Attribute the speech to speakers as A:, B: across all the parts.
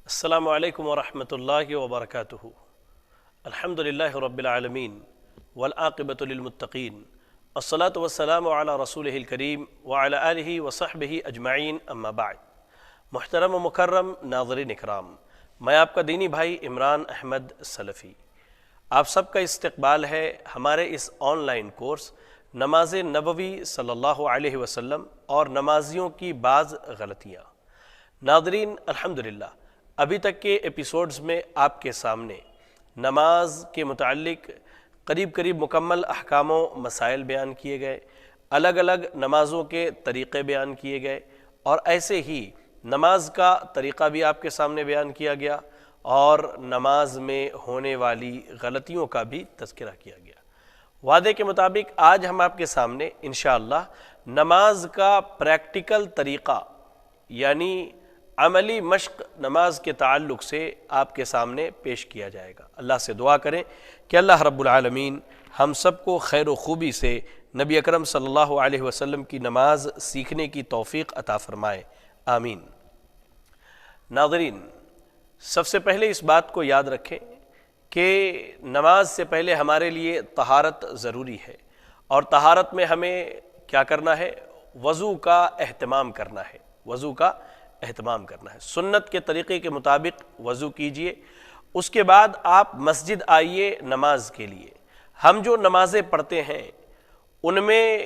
A: السلام علیکم ورحمۃ اللہ وبرکاتہ۔ الحمد للہ رب العالمین والعاقبۃ للمتقین، الصلاۃ والسلام علی رسولہ الکریم وعلی آلہ وصحبہ اجمعین، اما بعد۔ محترم و مکرم ناظرین اکرام، میں آپ کا دینی بھائی عمران احمد سلفی، آپ سب کا استقبال ہے ہمارے اس آن لائن کورس نماز نبوی صلی اللہ علیہ وسلم اور نمازیوں کی بعض غلطیاں۔ ناظرین، الحمدللہ ابھی تک کے ایپیسوڈز میں آپ کے سامنے نماز کے متعلق قریب مکمل احکام و مسائل بیان کیے گئے، الگ الگ نمازوں کے طریقے بیان کیے گئے، اور ایسے ہی نماز کا طریقہ بھی آپ کے سامنے بیان کیا گیا اور نماز میں ہونے والی غلطیوں کا بھی تذکرہ کیا گیا۔ وعدے کے مطابق آج ہم آپ کے سامنے انشاءاللہ نماز کا پریکٹیکل طریقہ یعنی عملی مشق نماز کے تعلق سے آپ کے سامنے پیش کیا جائے گا۔ اللہ سے دعا کریں کہ اللہ رب العالمین ہم سب کو خیر و خوبی سے نبی اکرم صلی اللہ علیہ وسلم کی نماز سیکھنے کی توفیق عطا فرمائے، آمین۔ ناظرین، سب سے پہلے اس بات کو یاد رکھیں کہ نماز سے پہلے ہمارے لیے طہارت ضروری ہے، اور طہارت میں ہمیں کیا کرنا ہے؟ وضو کا اہتمام کرنا ہے، وضو کا اہتمام کرنا ہے۔ سنت کے طریقے کے مطابق وضو کیجئے، اس کے بعد آپ مسجد آئیے نماز کے لیے۔ ہم جو نمازیں پڑھتے ہیں ان میں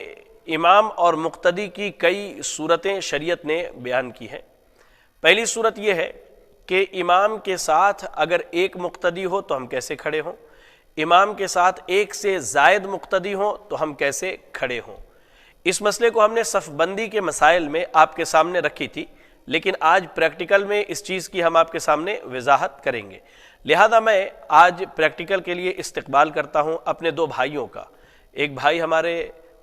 A: امام اور مقتدی کی کئی صورتیں شریعت نے بیان کی ہیں۔ پہلی صورت یہ ہے کہ امام کے ساتھ اگر ایک مقتدی ہو تو ہم کیسے کھڑے ہوں، امام کے ساتھ ایک سے زائد مقتدی ہوں تو ہم کیسے کھڑے ہوں۔ اس مسئلے کو ہم نے صف بندی کے مسائل میں آپ کے سامنے رکھی تھی، لیکن آج پریکٹیکل میں اس چیز کی ہم آپ کے سامنے وضاحت کریں گے۔ لہذا میں آج پریکٹیکل کے لیے استقبال کرتا ہوں اپنے دو بھائیوں کا۔ ایک بھائی ہمارے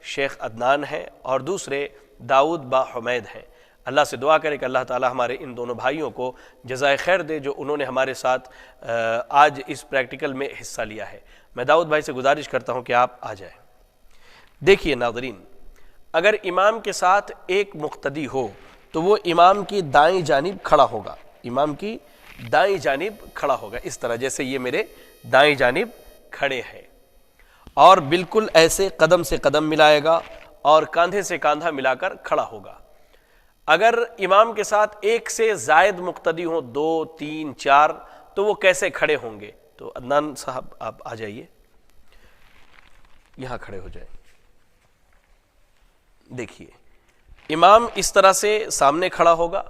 A: شیخ عدنان ہیں اور دوسرے داؤد با حمید ہیں۔ اللہ سے دعا کرے کہ اللہ تعالی ہمارے ان دونوں بھائیوں کو جزائے خیر دے جو انہوں نے ہمارے ساتھ آج اس پریکٹیکل میں حصہ لیا ہے۔ میں داؤد بھائی سے گزارش کرتا ہوں کہ آپ آ جائیں۔ دیکھیے ناظرین، اگر امام کے ساتھ ایک مقتدی ہو تو وہ امام کی دائیں جانب کھڑا ہوگا، امام کی دائیں جانب کھڑا ہوگا، اس طرح جیسے یہ میرے دائیں جانب کھڑے ہیں، اور بالکل ایسے قدم سے قدم ملائے گا اور کاندھے سے کاندھا ملا کر کھڑا ہوگا۔ اگر امام کے ساتھ ایک سے زائد مقتدی ہوں، 2 3 4، تو وہ کیسے کھڑے ہوں گے؟ تو عدنان صاحب آپ آ جائیے، یہاں کھڑے ہو جائیں۔ دیکھیے، امام اس طرح سے سامنے کھڑا ہوگا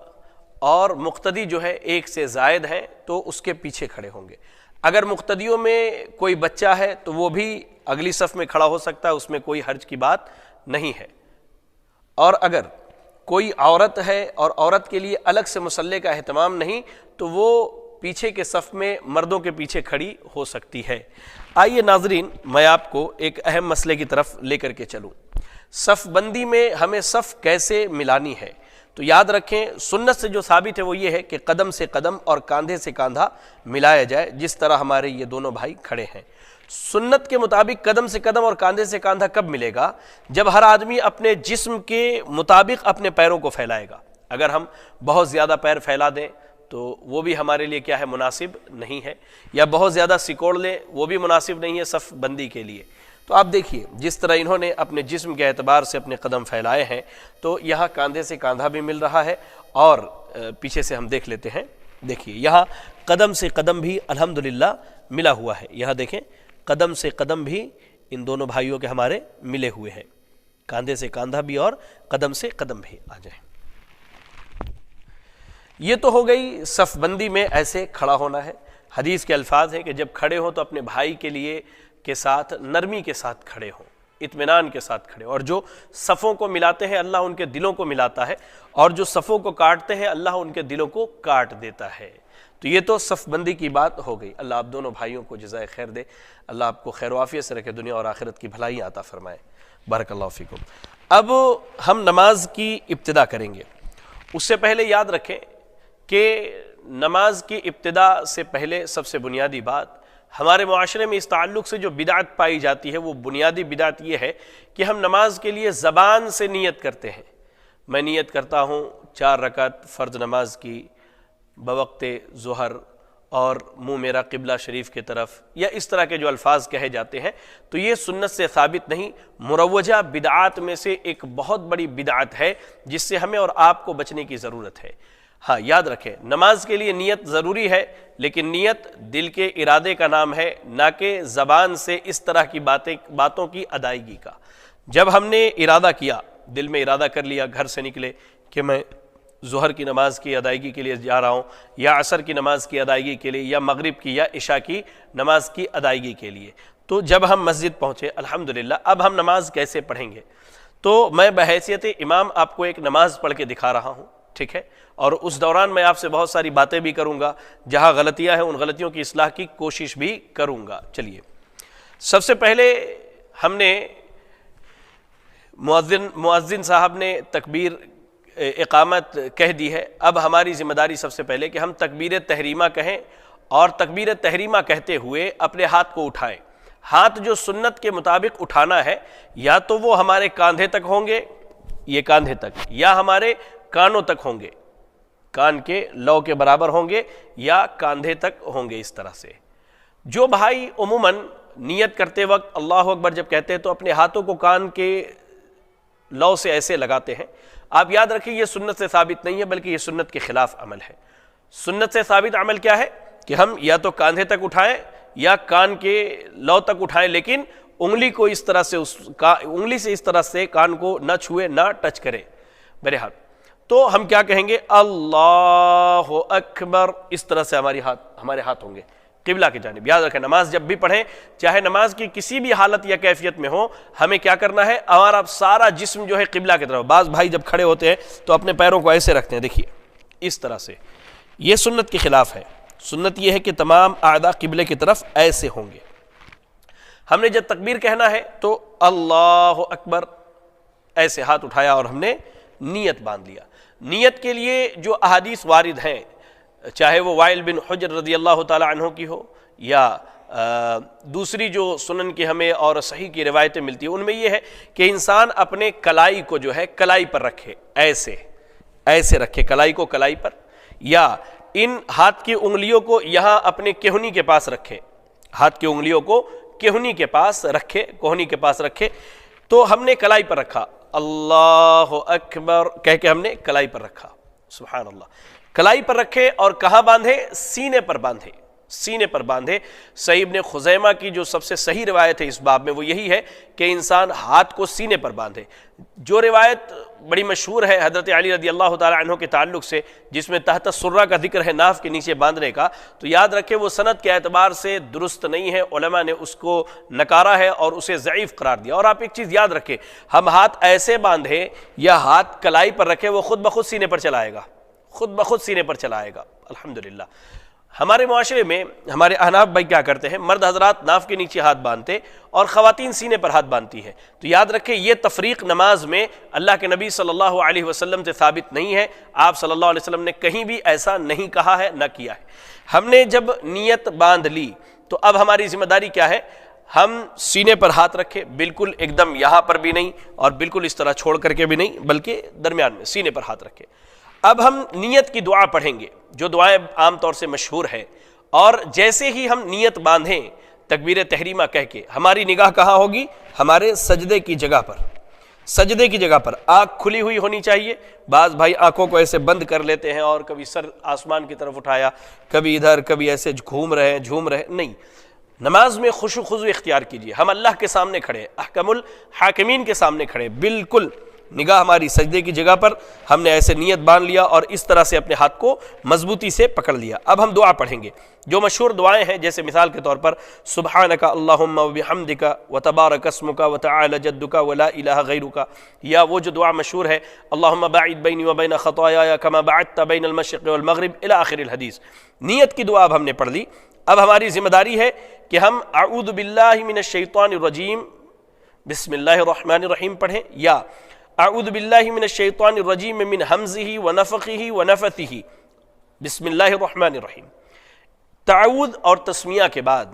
A: اور مقتدی جو ہے ایک سے زائد ہیں تو اس کے پیچھے کھڑے ہوں گے۔ اگر مقتدیوں میں کوئی بچہ ہے تو وہ بھی اگلی صف میں کھڑا ہو سکتا ہے، اس میں کوئی حرج کی بات نہیں ہے۔ اور اگر کوئی عورت ہے اور عورت کے لیے الگ سے مصلی کا اہتمام نہیں تو وہ پیچھے کے صف میں مردوں کے پیچھے کھڑی ہو سکتی ہے۔ آئیے ناظرین، میں آپ کو ایک اہم مسئلے کی طرف لے کر کے چلوں۔ صف بندی میں ہمیں صف کیسے ملانی ہے؟ تو یاد رکھیں، سنت سے جو ثابت ہے وہ یہ ہے کہ قدم سے قدم اور کاندھے سے کاندھا ملایا جائے، جس طرح ہمارے یہ دونوں بھائی کھڑے ہیں۔ سنت کے مطابق قدم سے قدم اور کاندھے سے کاندھا کب ملے گا؟ جب ہر آدمی اپنے جسم کے مطابق اپنے پیروں کو پھیلائے گا۔ اگر ہم بہت زیادہ پیر پھیلا دیں تو وہ بھی ہمارے لیے کیا ہے؟ مناسب نہیں ہے، یا بہت زیادہ سکوڑ لیں وہ بھی مناسب نہیں ہے صف بندی کے لیے۔ تو آپ دیکھیے، جس طرح انہوں نے اپنے جسم کے اعتبار سے اپنے قدم پھیلائے ہیں تو یہاں کاندھے سے کاندھا بھی مل رہا ہے، اور پیچھے سے ہم دیکھ لیتے ہیں۔ دیکھیے یہاں قدم سے قدم بھی الحمدللہ ملا ہوا ہے، یہاں دیکھیں قدم سے قدم بھی ان دونوں بھائیوں کے ہمارے ملے ہوئے ہیں، کاندھے سے کاندھا بھی اور قدم سے قدم بھی۔ آ جائیں، یہ تو ہو گئی صف بندی میں ایسے کھڑا ہونا ہے۔ حدیث کے الفاظ ہیں کہ جب کھڑے ہوں تو اپنے بھائی کے لیے کے ساتھ نرمی کے ساتھ کھڑے ہوں، اطمینان کے ساتھ کھڑے، اور جو صفوں کو ملاتے ہیں اللہ ان کے دلوں کو ملاتا ہے، اور جو صفوں کو کاٹتے ہیں اللہ ان کے دلوں کو کاٹ دیتا ہے۔ تو یہ تو صف بندی کی بات ہو گئی۔ اللہ آپ دونوں بھائیوں کو جزائے خیر دے، اللہ آپ کو خیر و عافیت سے رکھے، دنیا اور آخرت کی بھلائی عطا فرمائے، بارک اللہ فیکم۔ اب ہم نماز کی ابتدا کریں گے۔ اس سے پہلے یاد رکھیں کہ نماز کی ابتدا سے پہلے سب سے بنیادی بات ہمارے معاشرے میں اس تعلق سے جو بدعت پائی جاتی ہے، وہ بنیادی بدعت یہ ہے کہ ہم نماز کے لیے زبان سے نیت کرتے ہیں۔ میں نیت کرتا ہوں 4 رکعت فرض نماز کی، بوقت ظہر اور منہ میرا قبلہ شریف کی طرف، یا اس طرح کے جو الفاظ کہے جاتے ہیں، تو یہ سنت سے ثابت نہیں، مروجہ بدعات میں سے ایک بہت بڑی بدعت ہے جس سے ہمیں اور آپ کو بچنے کی ضرورت ہے۔ ہاں یاد رکھیں، نماز کے لیے نیت ضروری ہے، لیکن نیت دل کے ارادے کا نام ہے، نہ کہ زبان سے اس طرح کی باتوں کی ادائیگی کا۔ جب ہم نے ارادہ کیا، دل میں ارادہ کر لیا، گھر سے نکلے کہ میں ظہر کی نماز کی ادائیگی کے لیے جا رہا ہوں، یا عصر کی نماز کی ادائیگی کے لیے، یا مغرب کی یا عشاء کی نماز کی ادائیگی کے لیے، تو جب ہم مسجد پہنچے الحمدللہ، اب ہم نماز کیسے پڑھیں گے؟ تو میں بحیثیت امام آپ کو ایک نماز پڑھ کے دکھا رہا ہوں، ٹھیک ہے، اور اس دوران میں آپ سے بہت ساری باتیں بھی کروں گا، جہاں غلطیاں ہیں ان غلطیوں کی اصلاح کی کوشش بھی کروں گا۔ چلیے، سب سے پہلے ہم نے مؤذن صاحب نے تکبیر اقامت کہہ دی ہے، اب ہماری ذمہ داری سب سے پہلے کہ ہم تکبیر تحریمہ کہیں، اور تکبیر تحریمہ کہتے ہوئے اپنے ہاتھ کو اٹھائیں۔ ہاتھ جو سنت کے مطابق اٹھانا ہے، یا تو وہ ہمارے کاندھے تک ہوں گے، یہ کاندھے تک، یا ہمارے کانوں تک ہوں گے، کان کے لو کے برابر ہوں گے، یا کاندھے تک ہوں گے، اس طرح سے۔ جو بھائی عموماً نیت کرتے وقت اللہ اکبر جب کہتے ہیں تو اپنے ہاتھوں کو کان کے لو سے ایسے لگاتے ہیں، آپ یاد رکھیں یہ سنت سے ثابت نہیں ہے، بلکہ یہ سنت کے خلاف عمل ہے۔ سنت سے ثابت عمل کیا ہے کہ ہم یا تو کاندھے تک اٹھائیں یا کان کے لو تک اٹھائیں، لیکن انگلی کو اس طرح سے انگلی سے اس طرح سے کان کو نہ چھوئے، نہ ٹچ کرے۔ بہرحال تو ہم کیا کہیں گے؟ اللہ اکبر، اس طرح سے ہمارے ہاتھ ہوں گے قبلہ کی جانب۔ یاد رکھیں، نماز جب بھی پڑھیں، چاہے نماز کی کسی بھی حالت یا کیفیت میں ہو، ہمیں کیا کرنا ہے؟ ہمارا سارا جسم جو ہے قبلہ کی طرف۔ بعض بھائی جب کھڑے ہوتے ہیں تو اپنے پیروں کو ایسے رکھتے ہیں، دیکھیے اس طرح سے، یہ سنت کے خلاف ہے۔ سنت یہ ہے کہ تمام اعضاء قبلے کی طرف ایسے ہوں گے۔ ہم نے جب تکبیر کہنا ہے تو اللہ اکبر، ایسے ہاتھ اٹھایا اور ہم نے نیت باندھ لیا۔ نیت کے لیے جو احادیث وارد ہیں، چاہے وہ وائل بن حجر رضی اللہ تعالی عنہ کی ہو، یا دوسری جو سنن کی ہمیں اور صحیح کی روایتیں ملتی ہیں، ان میں یہ ہے کہ انسان اپنے کلائی کو جو ہے کلائی پر رکھے، ایسے رکھے کلائی کو کلائی پر، یا ان ہاتھ کی انگلیوں کو یہاں اپنے کہنی کے پاس رکھے، ہاتھ کی انگلیوں کو کہنی کے پاس رکھے، کوہنی کے پاس رکھے۔ تو ہم نے کلائی پر رکھا، اللہ اکبر کہہ کے ہم نے کلائی پر رکھا، سبحان اللہ، کلائی پر رکھے، اور کہاں باندھے؟ سینے پر باندھے، سینے پر باندھے۔ صحیح ابن خزیمہ کی جو سب سے صحیح روایت ہے اس باب میں وہ یہی ہے کہ انسان ہاتھ کو سینے پر باندھے۔ جو روایت بڑی مشہور ہے حضرت علی رضی اللہ تعالی عنہ کے تعلق سے، جس میں تحت السرہ کا ذکر ہے ناف کے نیچے باندھنے کا، تو یاد رکھے وہ سند کے اعتبار سے درست نہیں ہے، علماء نے اس کو نکارا ہے اور اسے ضعیف قرار دیا۔ اور آپ ایک چیز یاد رکھیں، ہم ہاتھ ایسے باندھے یا ہاتھ کلائی پر رکھے، وہ خود بخود سینے پر چلائے گا، خود بخود سینے پر چلائے گا۔ الحمدللہ ہمارے معاشرے میں ہمارے احناف بھائی کیا کرتے ہیں، مرد حضرات ناف کے نیچے ہاتھ باندھتے اور خواتین سینے پر ہاتھ باندھتی ہے۔ تو یاد رکھیں یہ تفریق نماز میں اللہ کے نبی صلی اللہ علیہ وسلم سے ثابت نہیں ہے، آپ صلی اللہ علیہ وسلم نے کہیں بھی ایسا نہیں کہا ہے، نہ کیا ہے۔ ہم نے جب نیت باندھ لی تو اب ہماری ذمہ داری کیا ہے؟ ہم سینے پر ہاتھ رکھے، بالکل ایک دم یہاں پر بھی نہیں اور بالکل اس طرح چھوڑ کر کے بھی نہیں، بلکہ درمیان میں سینے پر ہاتھ رکھے۔ اب ہم نیت کی دعا پڑھیں گے، جو دعائیں عام طور سے مشہور ہے، اور جیسے ہی ہم نیت باندھیں تکبیر تحریمہ کہہ کے، ہماری نگاہ کہاں ہوگی؟ ہمارے سجدے کی جگہ پر، سجدے کی جگہ پر۔ آنکھ کھلی ہوئی ہونی چاہیے۔ بعض بھائی آنکھوں کو ایسے بند کر لیتے ہیں اور کبھی سر آسمان کی طرف اٹھایا، کبھی ادھر، کبھی ایسے جھوم رہے، نہیں۔ نماز میں خشوع خضوع اختیار کیجیے۔ ہم اللہ کے سامنے کھڑے، احکم الحاکمین کے سامنے کھڑے، بالکل نگاہ ہماری سجدے کی جگہ پر، ہم نے ایسے نیت باندھ لیا اور اس طرح سے اپنے ہاتھ کو مضبوطی سے پکڑ لیا۔ اب ہم دعا پڑھیں گے، جو مشہور دعائیں ہیں، جیسے مثال کے طور پر سبحانک اللہم وبحمدک وتبارک اسمک وتعالی جدک ولا الہ غیرک، یا وہ جو دعا مشہور ہے اللہم باعد بینی وبین خطایایا کما بعدت بین المشرق والمغرب الی آخر الحدیث۔ نیت کی دعا اب ہم نے پڑھ لی۔ اب ہماری ذمہ داری ہے کہ ہم اعوذ باللہ من الشیطان الرجیم بسم اللہ الرحمن الرحیم پڑھیں، یا اعوذ باللہ من الشیطان الرجیم من حمزہ ونفخہ ونفثہ بسم اللہ الرحمن الرحیم۔ تعوذ اور تسمیہ کے بعد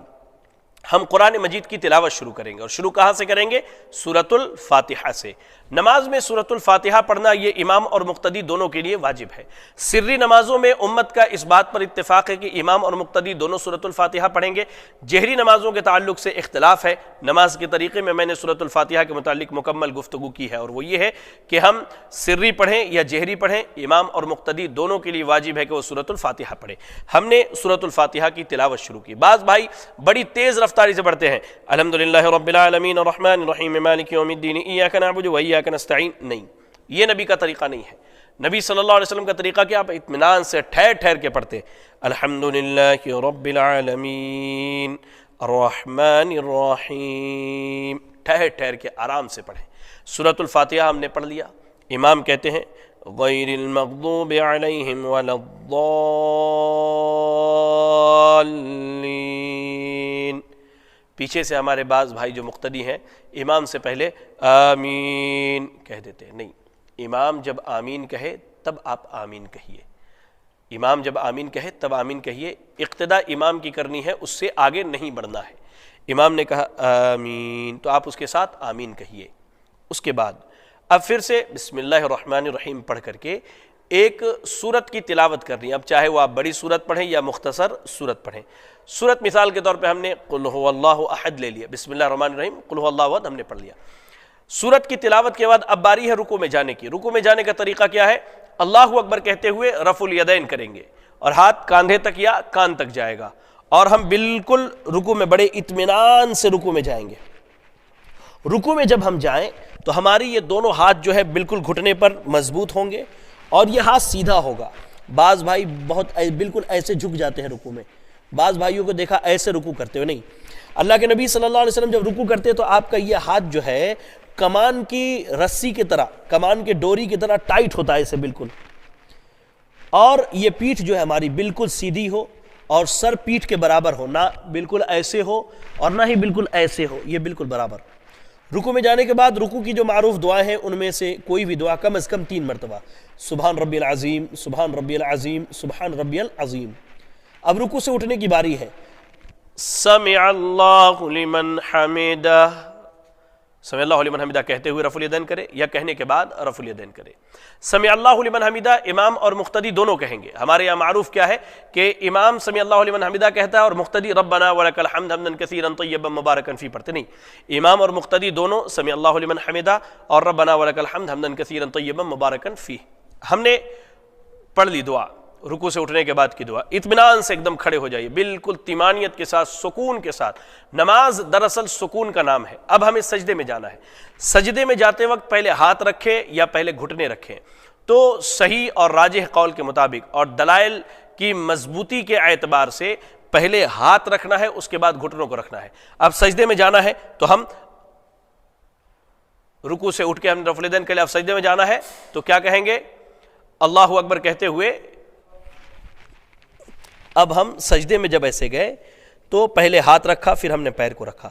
A: ہم قرآن مجید کی تلاوت شروع کریں گے، اور شروع کہاں سے کریں گے؟ سورۃ الفاتحہ سے۔ نماز میں سورۃ الفاتحہ پڑھنا یہ امام اور مقتدی دونوں کے لیے واجب ہے۔ سری نمازوں میں امت کا اس بات پر اتفاق ہے کہ امام اور مقتدی دونوں سورۃ الفاتحہ پڑھیں گے۔ جہری نمازوں کے تعلق سے اختلاف ہے۔ نماز کے طریقے میں نے سورۃ الفاتحہ کے متعلق مکمل گفتگو کی ہے، اور وہ یہ ہے کہ ہم سری پڑھیں یا جہری پڑھیں، امام اور مقتدی دونوں کے لیے واجب ہے کہ وہ سورۃ الفاتحہ پڑھیں۔ ہم نے سورۃ الفاتحہ کی تلاوت شروع کی۔ بعض بھائی بڑی تیز رفتاری سے پڑھتے ہیں، الحمدللہ رب العالمین الرحمن الرحیم مالک یوم الدین ایاک نعبد و ایاک نستعین، نہیں، یہ نبی کا طریقہ نہیں ہے۔ نبی صلی اللہ علیہ وسلم کا طریقہ کیا؟ آپ اطمینان سے ٹھہر ٹھہر کے پڑھتے، الحمدللہ رب العالمین الرحمن الرحیم، ٹھہر ٹھہر کے آرام سے پڑھیں۔ سورۃ الفاتحہ ہم نے پڑھ لیا، امام کہتے ہیں غیر المغضوب علیہم ولا الضالین، پیچھے سے ہمارے بعض بھائی جو مقتدی ہیں امام سے پہلے آمین کہہ دیتے ہیں، نہیں، امام جب آمین کہے تب آپ آمین کہیے، امام جب آمین کہے تب آمین کہیے، اقتداء امام کی کرنی ہے، اس سے آگے نہیں بڑھنا ہے۔ امام نے کہا آمین تو آپ اس کے ساتھ آمین کہیے۔ اس کے بعد اب پھر سے بسم اللہ الرحمن الرحیم پڑھ کر کے ایک سورت کی تلاوت کرنی ہے۔ اب چاہے وہ آپ بڑی سورت پڑھیں یا مختصر سورت پڑھیں۔ سورت مثال کے طور پہ ہم نے قل هو اللہ احد لے لیا، بسم اللہ الرحمن الرحیم قل هو اللہ احد ہم نے پڑھ لیا۔ سورت کی تلاوت کے بعد اب باری ہے رکوع میں جانے کی۔ رکوع میں جانے کا طریقہ کیا ہے؟ اللہ اکبر کہتے ہوئے رفع الیدین کریں گے، اور ہاتھ کاندھے تک یا کان تک جائے گا، اور ہم بالکل رکوع میں بڑے اطمینان سے رکوع میں جائیں گے۔ رکوع میں جب ہم جائیں تو ہماری یہ دونوں ہاتھ جو ہے بالکل گھٹنے پر مضبوط ہوں گے، اور یہ ہاتھ سیدھا ہوگا۔ بعض بھائی بہت بالکل ایسے جھک جاتے ہیں رکوع میں، بعض بھائیوں کو دیکھا ایسے رکوع کرتے ہوئے، نہیں، اللہ کے نبی صلی اللہ علیہ وسلم جب رکوع کرتے تو آپ کا یہ ہاتھ جو ہے کمان کی رسی کی طرح، کمان کے ڈوری کی طرح ٹائٹ ہوتا ہے اسے بالکل، اور یہ پیٹھ جو ہے ہماری بالکل سیدھی ہو، اور سر پیٹھ کے برابر ہو، نہ بالکل ایسے ہو اور نہ ہی بالکل ایسے ہو، یہ بالکل برابر۔ رکوع میں جانے کے بعد رکوع کی جو معروف دعائیں ہیں ان میں سے کوئی بھی دعا کم از کم 3 مرتبہ، سبحان ربی العظیم، سبحان ربی العظیم، سبحان ربی العظیم۔ اب رکوع سے اٹھنے کی باری ہے، سمع اللہ لمن حمدہ، سمع اللہ لمن حمدہ کہتے ہوئے رفع الیدین کرے، یا کہنے کے بعد رفع الیدین کرے۔ سمع اللہ لمن حمدہ امام اور مقتدی دونوں کہیں گے۔ ہمارے یہاں معروف کیا ہے کہ امام سمع اللہ لمن حمدہ کہتا ہے اور مقتدی ربنا ولک الحمد حمدا کثیرا طیبا مبارکا فی پڑھتے نہیں، امام اور مقتدی دونوں سمع اللہ لمن حمدہ اور ربنا ولک الحمد حمدا کثیرا طیبا مبارکا فی۔ ہم نے پڑھ لی دعا، رکوع سے اٹھنے کے بعد کی دعا، اطمینان سے ایک دم کھڑے ہو جائیے، بالکل طمانینت کے ساتھ، سکون کے ساتھ۔ نماز دراصل سکون کا نام ہے۔ اب ہمیں سجدے میں جانا ہے۔ سجدے میں جاتے وقت پہلے ہاتھ رکھیں یا پہلے گھٹنے رکھیں، تو صحیح اور راجح قول کے مطابق اور دلائل کی مضبوطی کے اعتبار سے پہلے ہاتھ رکھنا ہے، اس کے بعد گھٹنوں کو رکھنا ہے۔ اب سجدے میں جانا ہے تو ہم رکوع سے اٹھ کے ہم نے رفع الیدین کے لیے اب سجدے میں جانا ہے تو کیا کہیں گے؟ اللہ اکبر کہتے ہوئے اب ہم سجدے میں جب ایسے گئے تو پہلے ہاتھ رکھا، پھر ہم نے پیر کو رکھا۔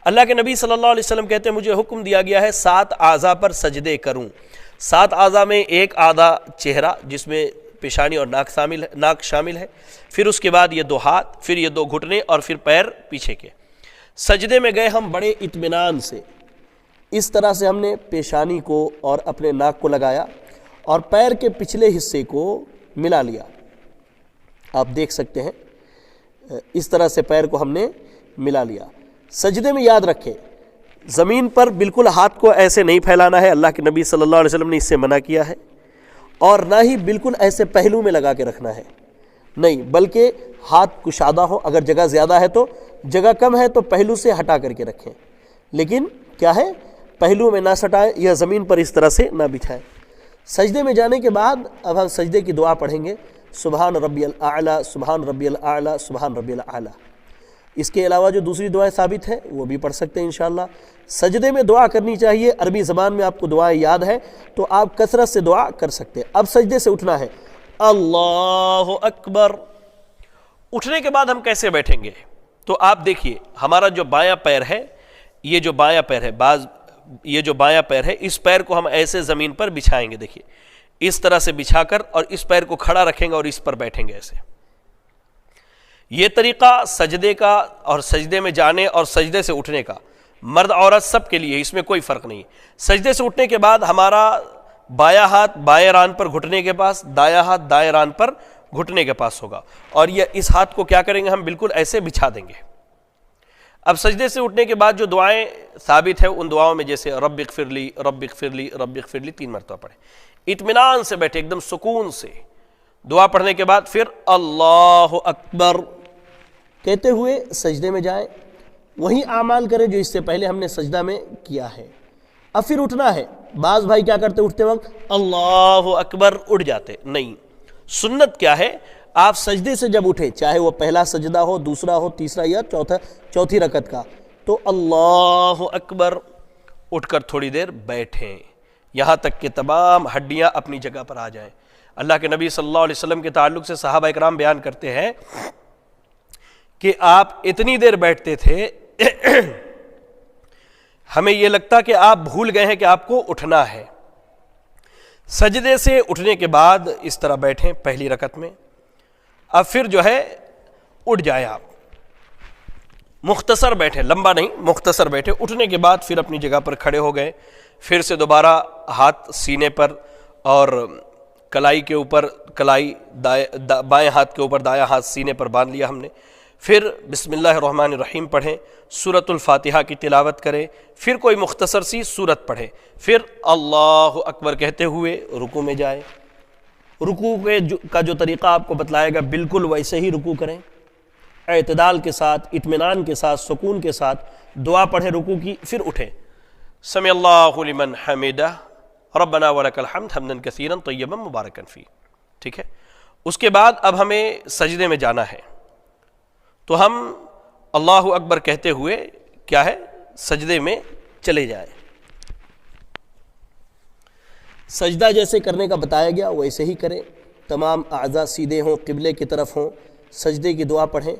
A: اللہ کے نبی صلی اللہ علیہ وسلم کہتے ہیں مجھے حکم دیا گیا ہے 7 اعضاء پر سجدے کروں۔ 7 اعضاء میں ایک اعضاء چہرہ جس میں پیشانی اور ناک شامل ہے، پھر اس کے بعد یہ 2 ہاتھ، پھر یہ 2 گھٹنے، اور پھر پیر پیچھے کے۔ سجدے میں گئے ہم بڑے اطمینان سے، اس طرح سے ہم نے پیشانی کو اور اپنے ناک کو لگایا اور پیر کے پچھلے حصے کو ملا لیا۔ آپ دیکھ سکتے ہیں اس طرح سے پیر کو ہم نے ملا لیا۔ سجدے میں یاد رکھیں زمین پر بالکل ہاتھ کو ایسے نہیں پھیلانا ہے، اللہ کے نبی صلی اللہ علیہ وسلم نے اس سے منع کیا ہے، اور نہ ہی بالکل ایسے پہلو میں لگا کے رکھنا ہے، نہیں، بلکہ ہاتھ کشادہ ہو، اگر جگہ زیادہ ہے تو، جگہ کم ہے تو پہلو سے ہٹا کر کے رکھیں، لیکن کیا ہے پہلو میں نہ سٹائیں یا زمین پر اس طرح سے نہ بچھائیں۔ سجدے میں جانے کے بعد اب ہم سجدے کی دعا پڑھیں گے، سبحان ربی الاعلیٰ، سبحان ربی الاعلیٰ، سبحان ربی الاعلیٰ۔ اس کے علاوہ جو دوسری دعائیں ثابت ہیں وہ بھی پڑھ سکتے ہیں انشاءاللہ۔ سجدے میں دعا کرنی چاہیے، عربی زبان میں آپ کو دعائیں یاد ہے تو آپ کثرت سے دعا کر سکتے ہیں۔ اب سجدے سے اٹھنا ہے، اللہ اکبر۔ اٹھنے کے بعد ہم کیسے بیٹھیں گے؟ تو آپ دیکھیے ہمارا جو بایاں پیر ہے، یہ جو بایاں پیر ہے، یہ جو بایاں پیر ہے، اس پیر کو ہم ایسے زمین پر بچھائیں گے، دیکھیے اس طرح سے بچھا کر، اور اس پیر کو کھڑا رکھیں گے اور اس پر بیٹھیں گے ایسے۔ یہ طریقہ سجدے کا اور سجدے میں جانے اور سجدے سے اٹھنے کا مرد عورت سب کے لیے، اس میں کوئی فرق نہیں۔ سجدے سے اٹھنے کے بعد ہمارا بایاں ہاتھ بائیں ران پر گھٹنے کے پاس، دایاں ہاتھ دائیں ران پر گھٹنے کے پاس ہوگا، اور یہ اس ہاتھ کو کیا کریں گے ہم بالکل ایسے بچھا دیں گے۔ اب سجدے سے اٹھنے کے بعد جو دعائیں ثابت ہے ان دعاؤں میں جیسے رب اغفر لی رب اغفر لی رب اغفر لی 3 مرتبہ پڑھیں، اطمینان سے بیٹھے ایک دم سکون سے، دعا پڑھنے کے بعد پھر اللہ اکبر کہتے ہوئے سجدے میں جائیں، وہی اعمال کریں جو اس سے پہلے ہم نے سجدہ میں کیا ہے۔ اب پھر اٹھنا ہے۔ بعض بھائی کیا کرتے اٹھتے وقت اللہ اکبر اٹھ جاتے، نہیں، سنت کیا ہے، آپ سجدے سے جب اٹھے، چاہے وہ پہلا سجدہ ہو، دوسرا ہو، تیسرا یا چوتھی رکعت کا، تو اللہ اکبر اٹھ کر تھوڑی دیر بیٹھیں یہاں تک کہ تمام ہڈیاں اپنی جگہ پر آ جائیں۔ اللہ کے نبی صلی اللہ علیہ وسلم کے تعلق سے صحابہ اکرام بیان کرتے ہیں کہ آپ اتنی دیر بیٹھتے تھے ہمیں یہ لگتا کہ آپ بھول گئے ہیں کہ آپ کو اٹھنا ہے۔ سجدے سے اٹھنے کے بعد اس طرح بیٹھیں پہلی رکعت میں، اب پھر جو ہے اٹھ جائیں، آپ مختصر بیٹھیں، لمبا نہیں، مختصر بیٹھے۔ اٹھنے کے بعد پھر اپنی جگہ پر کھڑے ہو گئے، پھر سے دوبارہ ہاتھ سینے پر اور کلائی کے اوپر، کلائی بائیں ہاتھ کے اوپر، دایاں ہاتھ سینے پر باندھ لیا ہم نے، پھر بسم اللہ الرحمن الرحیم پڑھیں، سورۃ الفاتحہ کی تلاوت کریں، پھر کوئی مختصر سی سورت پڑھیں، پھر اللہ اکبر کہتے ہوئے رکوع میں جائیں۔ رکوع کا جو طریقہ آپ کو بتلائے گا بالکل ویسے ہی رکوع کریں، اعتدال کے ساتھ، اطمینان کے ساتھ، سکون کے ساتھ دعا پڑھیں رکوع کی، پھر اٹھیں، سمع اللہ لمن حمدہ ربنا ولک الحمد حمدا کثیرا طیبا مبارکا فیہ، ٹھیک ہے۔ اس کے بعد اب ہمیں سجدے میں جانا ہے، تو ہم اللہ اکبر کہتے ہوئے کیا ہے سجدے میں چلے جائیں۔ سجدہ جیسے کرنے کا بتایا گیا ویسے ہی کریں، تمام اعضاء سیدھے ہوں، قبلے کی طرف ہوں، سجدے کی دعا پڑھیں،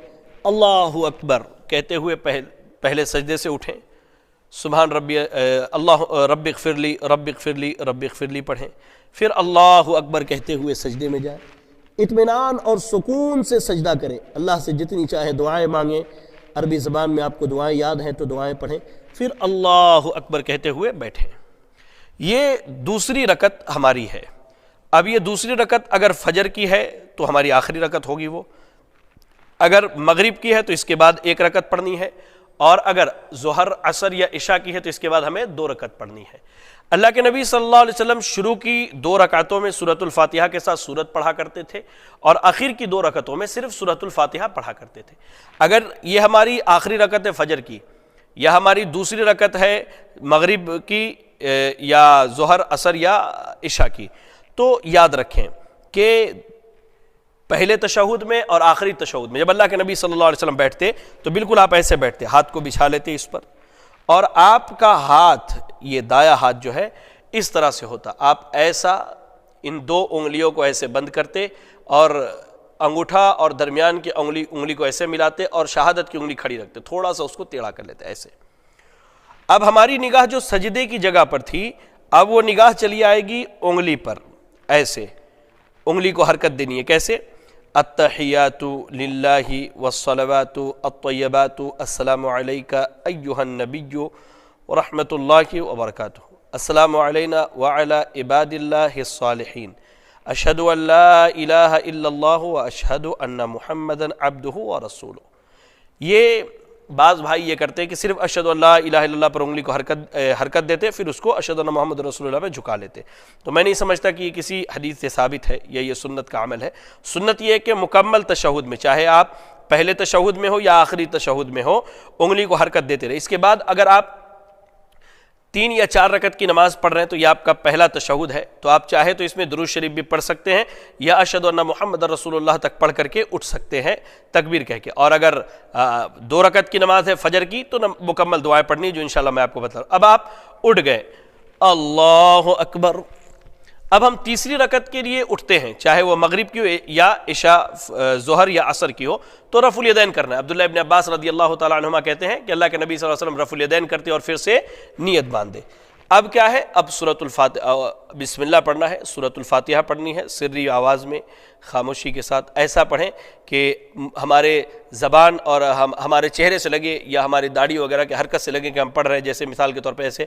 A: اللہ اکبر کہتے ہوئے پہلے سجدے سے اٹھیں، سبحان ربی اللہ رب اغفر لی رب اغفر لی رب اغفر لی پڑھیں، پھر اللہ اکبر کہتے ہوئے سجدے میں جائیں، اطمینان اور سکون سے سجدہ کریں، اللہ سے جتنی چاہے دعائیں مانگیں، عربی زبان میں آپ کو دعائیں یاد ہیں تو دعائیں پڑھیں، پھر اللہ اکبر کہتے ہوئے بیٹھیں۔ یہ دوسری رکعت ہماری ہے۔ اب یہ دوسری رکعت اگر فجر کی ہے تو ہماری آخری رکعت ہوگی وہ، اگر مغرب کی ہے تو اس کے بعد 1 رکعت پڑھنی ہے، اور اگر ظہر عصر یا عشاء کی ہے تو اس کے بعد ہمیں 2 رکعت پڑھنی ہے۔ اللہ کے نبی صلی اللہ علیہ وسلم شروع کی 2 رکعتوں میں سورۃ الفاتحہ کے ساتھ سورت پڑھا کرتے تھے، اور آخر کی 2 رکعتوں میں صرف سورۃ الفاتحہ پڑھا کرتے تھے۔ اگر یہ ہماری آخری رکعت ہے فجر کی، یا ہماری دوسری رکعت ہے مغرب کی، یا ظہر عصر یا عشاء کی، تو یاد رکھیں کہ پہلے تشہد میں اور آخری تشہد میں جب اللہ کے نبی صلی اللہ علیہ وسلم بیٹھتے تو بالکل آپ ایسے بیٹھتے، ہاتھ کو بچھا لیتے اس پر، اور آپ کا ہاتھ یہ دایاں ہاتھ جو ہے اس طرح سے ہوتا، آپ ایسا ان 2 انگلیوں کو ایسے بند کرتے، اور انگوٹھا اور درمیان کی انگلی کو ایسے ملاتے، اور شہادت کی انگلی کھڑی رکھتے، تھوڑا سا اس کو ٹیڑھا کر لیتے ایسے۔ اب ہماری نگاہ جو سجدے کی جگہ پر تھی، اب وہ نگاہ چلی آئے گی انگلی پر، ایسے انگلی کو حرکت دینی ہے، کیسے؟ التحیات للہ والصلوات الطیبات السلام علیک ایہا النبی ورحمۃ اللہ وبرکاتہ، السلام علینا وعلی عباد اللہ الصالحین، اشہد ان لا الہ الا اللہ واشہد ان محمدا عبدہ ورسولہ۔ یہ بعض بھائی یہ کرتے ہیں کہ صرف اشہد ان لا الہ الا اللہ پر انگلی کو حرکت دیتے، پھر اس کو اشہد ان محمد رسول اللہ پہ جھکا لیتے، تو میں نہیں سمجھتا کہ یہ کسی حدیث سے ثابت ہے یا یہ سنت کا عمل ہے۔ سنت یہ ہے کہ مکمل تشہد میں، چاہے آپ پہلے تشہد میں ہو یا آخری تشہد میں ہو، انگلی کو حرکت دیتے رہے۔ اس کے بعد اگر آپ 3 یا 4 رکعت کی نماز پڑھ رہے ہیں تو یہ آپ کا پہلا تشہد ہے، تو آپ چاہے تو اس میں درود شریف بھی پڑھ سکتے ہیں، یا اشہد ان محمد رسول اللہ تک پڑھ کر کے اٹھ سکتے ہیں تکبیر کہہ کے، اور اگر 2 رکعت کی نماز ہے فجر کی تو مکمل دعائیں پڑھنی جو انشاءاللہ میں آپ کو بتا رہا ہوں۔ اب آپ اٹھ گئے، اللہ اکبر، اب ہم تیسری رکعت کے لیے اٹھتے ہیں، چاہے وہ مغرب کی ہو یا عشاء ظہر یا عصر کی ہو، تو رفع الیدین کرنا ہے۔ عبداللہ ابن عباس رضی اللہ تعالیٰ عنہما کہتے ہیں کہ اللہ کے نبی صلی اللہ علیہ وسلم رفع الیدین کرتے اور پھر سے نیت باندھے، اب کیا ہے، اب سورۃ الفاتحہ بسم اللہ پڑھنا ہے، سورۃ الفاتحہ پڑھنی ہے سری آواز میں خاموشی کے ساتھ، ایسا پڑھیں کہ ہمارے زبان اور ہمارے چہرے سے لگے یا ہماری داڑھی وغیرہ کے حرکت سے لگے کہ ہم پڑھ رہے ہیں، جیسے مثال کے طور پہ ایسے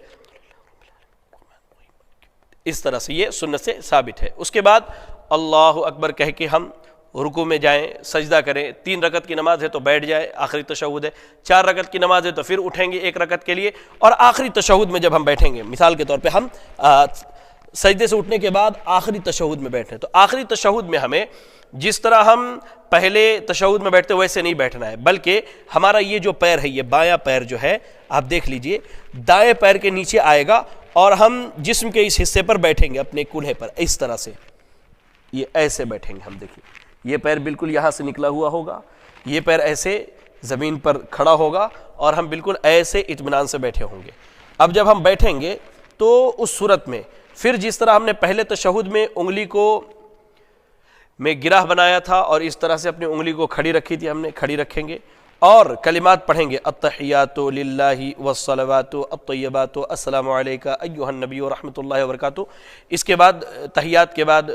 A: اس طرح سے، یہ سنت سے ثابت ہے۔ اس کے بعد اللہ اکبر کہہ کے ہم رکوع میں جائیں، سجدہ کریں۔ 3 رکعت کی نماز ہے تو بیٹھ جائے، آخری تشہد ہے۔ 4 رکعت کی نماز ہے تو پھر اٹھیں گے 1 رکعت کے لیے، اور آخری تشہد میں جب ہم بیٹھیں گے، مثال کے طور پہ ہم سجدے سے اٹھنے کے بعد آخری تشہد میں بیٹھیں، تو آخری تشہد میں ہمیں جس طرح ہم پہلے تشہد میں بیٹھتے ویسے نہیں بیٹھنا ہے، بلکہ ہمارا یہ جو پیر ہے، یہ بایاں پیر جو ہے آپ دیکھ لیجئے دائیں پیر کے نیچے آئے گا، اور ہم جسم کے اس حصے پر بیٹھیں گے اپنے کولہے پر، اس طرح سے یہ ایسے بیٹھیں گے ہم۔ دیکھیں یہ پیر بالکل یہاں سے نکلا ہوا ہوگا، یہ پیر ایسے زمین پر کھڑا ہوگا، اور ہم بالکل ایسے اطمینان سے بیٹھے ہوں گے۔ اب جب ہم بیٹھیں گے تو اس صورت میں پھر جس طرح ہم نے پہلے تشہد میں انگلی کو میں گرہ بنایا تھا اور اس طرح سے اپنی انگلی کو کھڑی رکھی تھی، ہم نے کھڑی رکھیں گے اور کلمات پڑھیں گے، التحیات للہ والصلوات الطیبات السلام علیک ایھا النبی ورحمۃ اللہ وبرکاتہ۔ اس کے بعد تحیات کے بعد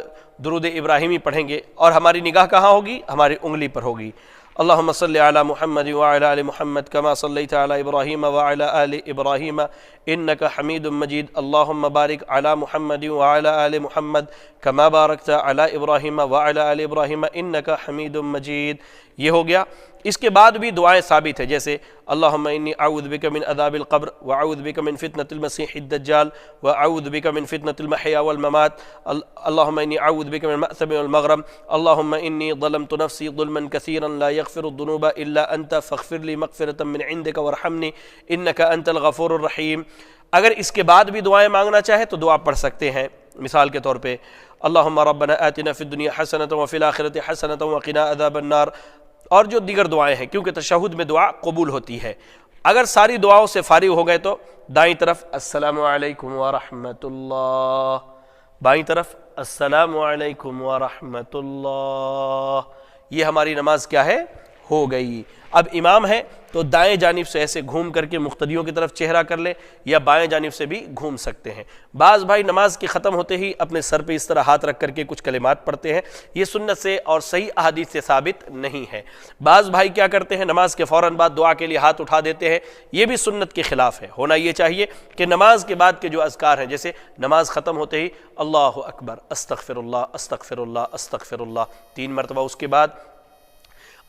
A: درود ابراہیمی پڑھیں گے، اور ہماری نگاہ کہاں ہوگی؟ ہماری انگلی پر ہوگی۔ اللہم صلی علی محمد وعلی آل محمد کما صلیت علی ابراہیم وعلی آل ابراہیم انک حمید مجید۔ اللہم بارک علی محمد وعلی آل محمد کما بارکت علی ابراہیم وعلی آل ابراہیم انک حمید مجید۔ یہ ہو گیا۔ اس کے بعد بھی دعائیں ثابت ہے، جیسے اللہم انی اعوذ بک من عذاب القبر واعوذ بک من فتنة المسیح الدجال واعوذ بک من فتنة المحیا والممات، اللہم انی اعوذ بک من المأثم والمغرم، اللہم انی ظلمت نفسی ظلما کثیرا لا یغفر الذنوب الا انت فاغفر لی مغفرة من عندک وارحمنی انک انت الغفور الرحیم۔ اگر اس کے بعد بھی دعائیں مانگنا چاہے تو دعا پڑھ سکتے ہیں، مثال کے طور پہ اللہم ربنا آتنا فی الدنیا حسنة وفی الآخرة حسنة وقنا عذاب النار، اور جو دیگر دعائیں ہیں، کیونکہ تشہد میں دعا قبول ہوتی ہے۔ اگر ساری دعاؤں سے فارغ ہو گئے تو دائیں طرف السلام علیکم ورحمۃ اللہ، بائیں طرف السلام علیکم ورحمۃ اللہ، یہ ہماری نماز کیا ہے؟ ہو گئی۔ اب امام ہے تو دائیں جانب سے ایسے گھوم کر کے مقتدیوں کی طرف چہرہ کر لے، یا بائیں جانب سے بھی گھوم سکتے ہیں۔ بعض بھائی نماز کے ختم ہوتے ہی اپنے سر پہ اس طرح ہاتھ رکھ کر کے کچھ کلمات پڑھتے ہیں، یہ سنت سے اور صحیح احادیث سے ثابت نہیں ہے۔ بعض بھائی کیا کرتے ہیں، نماز کے فوراً بعد دعا کے لیے ہاتھ اٹھا دیتے ہیں، یہ بھی سنت کے خلاف ہے۔ ہونا یہ چاہیے کہ نماز کے بعد کے جو اذکار ہیں، جیسے نماز ختم ہوتے ہی اللہ اکبر، استغفر اللہ استغفر اللہ استغفر اللہ 3 مرتبہ، اس کے بعد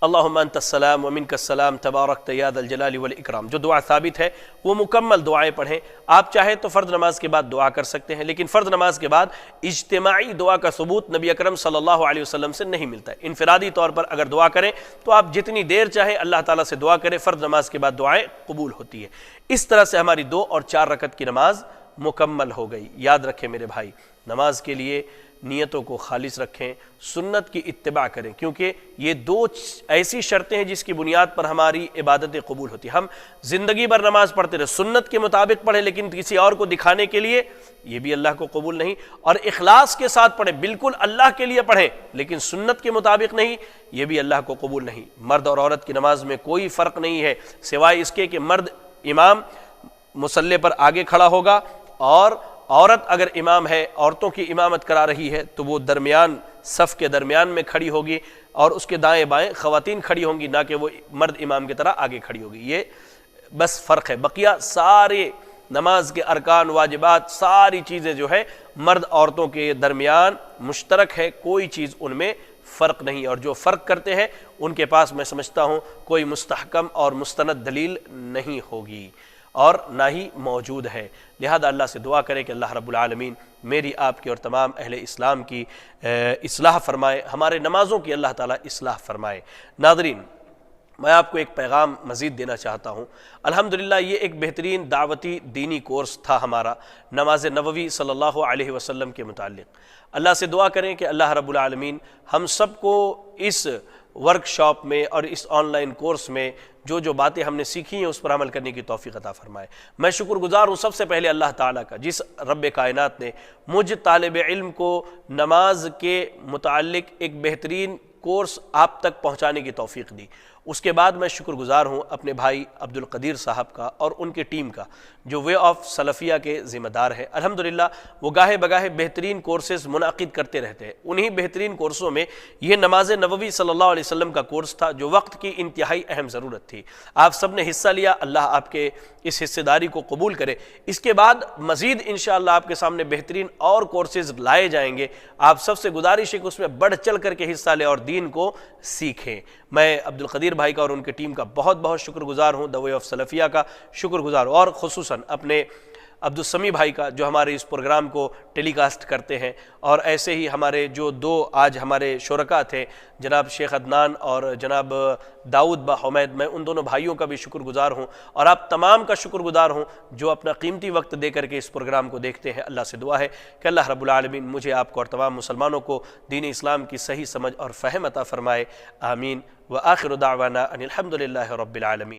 A: اللہم انت السلام ومنک السلام تبارکت یا ذا الجلال والاکرام، جو دعا ثابت ہے وہ مکمل دعائیں پڑھیں۔ آپ چاہیں تو فرض نماز کے بعد دعا کر سکتے ہیں، لیکن فرض نماز کے بعد اجتماعی دعا کا ثبوت نبی اکرم صلی اللہ علیہ وسلم سے نہیں ملتا ہے۔ انفرادی طور پر اگر دعا کریں تو آپ جتنی دیر چاہیں اللہ تعالیٰ سے دعا کریں، فرض نماز کے بعد دعائیں قبول ہوتی ہے۔ اس طرح سے ہماری 2 اور 4 رکعت کی نماز مکمل ہو گئی۔ یاد رکھیں میرے بھائی، نماز کے لیے نیتوں کو خالص رکھیں، سنت کی اتباع کریں، کیونکہ یہ 2 ایسی شرطیں ہیں جس کی بنیاد پر ہماری عبادتیں قبول ہوتی ہیں۔ ہم زندگی بھر نماز پڑھتے رہے، سنت کے مطابق پڑھیں لیکن کسی اور کو دکھانے کے لیے، یہ بھی اللہ کو قبول نہیں۔ اور اخلاص کے ساتھ پڑھیں، بالکل اللہ کے لیے پڑھیں لیکن سنت کے مطابق نہیں، یہ بھی اللہ کو قبول نہیں۔ مرد اور عورت کی نماز میں کوئی فرق نہیں ہے، سوائے اس کے کہ مرد امام مصلی پر آگے کھڑا ہوگا، اور عورت اگر امام ہے، عورتوں کی امامت کرا رہی ہے تو وہ درمیان صف کے درمیان میں کھڑی ہوگی، اور اس کے دائیں بائیں خواتین کھڑی ہوں گی، نہ کہ وہ مرد امام کی طرح آگے کھڑی ہوگی۔ یہ بس فرق ہے، بقیہ سارے نماز کے ارکان واجبات ساری چیزیں جو ہے مرد عورتوں کے درمیان مشترک ہے، کوئی چیز ان میں فرق نہیں، اور جو فرق کرتے ہیں ان کے پاس میں سمجھتا ہوں کوئی مستحکم اور مستند دلیل نہیں ہوگی اور نہ ہی موجود ہے۔ لہذا اللہ سے دعا کرے کہ اللہ رب العالمین میری، آپ کی اور تمام اہل اسلام کی اصلاح فرمائے، ہمارے نمازوں کی اللہ تعالیٰ اصلاح فرمائے۔ ناظرین، میں آپ کو ایک پیغام مزید دینا چاہتا ہوں۔ الحمدللہ یہ ایک بہترین دعوتی دینی کورس تھا ہمارا نماز نبوی صلی اللہ علیہ وسلم کے متعلق۔ اللہ سے دعا کریں کہ اللہ رب العالمین ہم سب کو اس ورکشاپ میں اور اس آن لائن کورس میں جو جو باتیں ہم نے سیکھی ہیں اس پر عمل کرنے کی توفیق عطا فرمائے۔ میں شکر گزار ہوں سب سے پہلے اللہ تعالیٰ کا، جس رب کائنات نے مجھ طالب علم کو نماز کے متعلق ایک بہترین کورس آپ تک پہنچانے کی توفیق دی۔ اس کے بعد میں شکر گزار ہوں اپنے بھائی عبد القدیر صاحب کا اور ان کی ٹیم کا جو وے آف سلفیہ کے ذمہ دار ہیں۔ الحمدللہ وہ گاہے بگاہے بہترین کورسز منعقد کرتے رہتے ہیں۔ انہی بہترین کورسوں میں یہ نماز نبوی صلی اللہ علیہ وسلم کا کورس تھا جو وقت کی انتہائی اہم ضرورت تھی۔ آپ سب نے حصہ لیا، اللہ آپ کے اس حصہ داری کو قبول کرے۔ اس کے بعد مزید انشاءاللہ آپ کے سامنے بہترین اور کورسز لائے جائیں گے۔ آپ سب سے گزارش ہے کہ اس میں بڑھ چڑھ کر کے حصہ لیں اور دین کو سیکھیں۔ میں عبد القدیر بھائی کا اور ان کی ٹیم کا بہت بہت شکر گزار ہوں، دی وے آف سلفیہ کا شکر گزار ہوں، اور خصوصاً اپنے عبد السمیع بھائی کا جو ہمارے اس پروگرام کو ٹیلی کاسٹ کرتے ہیں، اور ایسے ہی ہمارے جو دو آج ہمارے شرکاء تھے جناب شیخ عدنان اور جناب داؤد با حمید، میں ان دونوں بھائیوں کا بھی شکر گزار ہوں، اور آپ تمام کا شکر گزار ہوں جو اپنا قیمتی وقت دے کر کے اس پروگرام کو دیکھتے ہیں۔ اللہ سے دعا ہے کہ اللہ رب العالمین مجھے آپ کو اور تمام مسلمانوں کو دین اسلام کی صحیح سمجھ اور فہم عطا فرمائے، آمین۔ وآخر دعوانا ان الحمد للہ رب العالمین۔